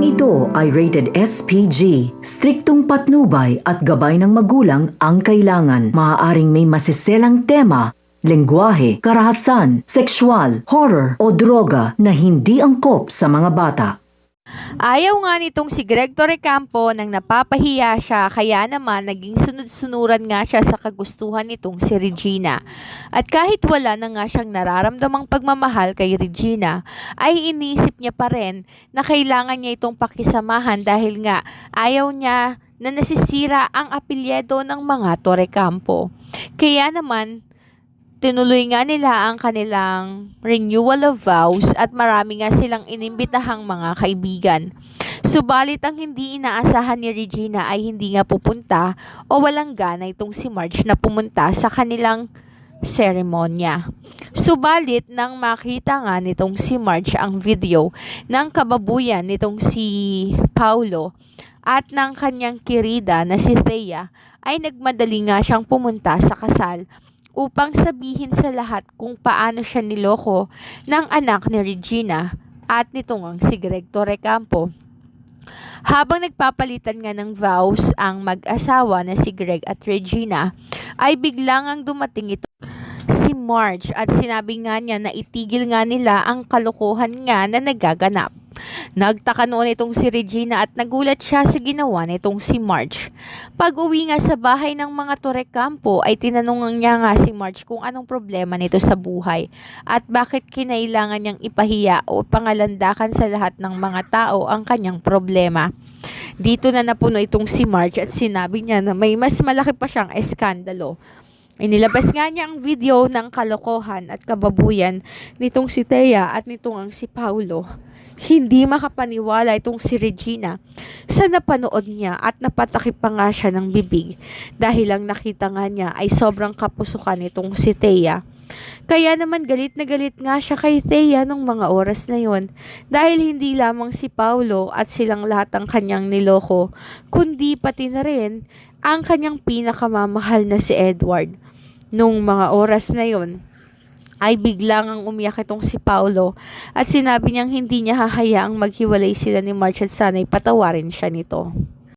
ito ay rated SPG. Striktong patnubay at gabay ng magulang ang kailangan. Maaaring may masiselang tema, lengguwahe, karahasan, sexual, horror o droga na hindi angkop sa mga bata. Ayaw nga nitong si Greg Torrecampo nang napapahiya siya, kaya naman naging sunod-sunuran nga siya sa kagustuhan nitong si Regina. At kahit wala na nga siyang nararamdamang pagmamahal kay Regina, ay inisip niya pa rin na kailangan niya itong pakisamahan dahil nga ayaw niya na nasisira ang apelyido ng mga Torrecampo. Kaya naman, tinuloy nga nila ang kanilang renewal of vows at marami nga silang inimbitahang mga kaibigan. Subalit ang hindi inaasahan ni Regina ay hindi nga pupunta o walang gana itong si Marge na pumunta sa kanilang seremonya. Subalit nang makita nga nitong si Marge ang video ng kababuyan nitong si Paulo at ng kanyang kirida na si Thea, ay nagmadali nga siyang pumunta sa kasal upang sabihin sa lahat kung paano siya niloko ng anak ni Regina at nitong si Greg Torrecampo. Habang nagpapalitan nga ng vows ang mag-asawa na si Greg at Regina, ay biglang ang dumating ito si Marge at sinabi nga niya na itigil nga nila ang kalokohan nga na nagaganap. Nagtaka noon itong si Regina at nagulat siya sa ginawa nitong si Marge. Pag-uwi nga sa bahay ng mga Torrecampo ay tinanong niya nga si Marge kung anong problema nito sa buhay at bakit kinailangan niyang ipahiya o pangalandakan sa lahat ng mga tao ang kanyang problema. Dito na napuno itong si Marge at sinabi niya na may mas malaki pa siyang eskandalo. Inilabas nga niya ang video ng kalokohan at kababuyan nitong si Thea at nitong ang si Paulo. Hindi makapaniwala itong si Regina sa napanood niya at napatakip pa nga siya ng bibig dahil ang nakita nga niya ay sobrang kapusukan itong si Thea. Kaya naman galit na galit nga siya kay Thea nung mga oras na yon dahil hindi lamang si Paulo at silang lahat ang kanyang niloko, kundi pati na rin ang kanyang pinakamamahal na si Edward. Nung mga oras na yon ay biglang ang umiyak itong si Paulo at sinabi niyang hindi niya hahayaang maghiwalay sila ni Marge at sana'y patawarin siya nito.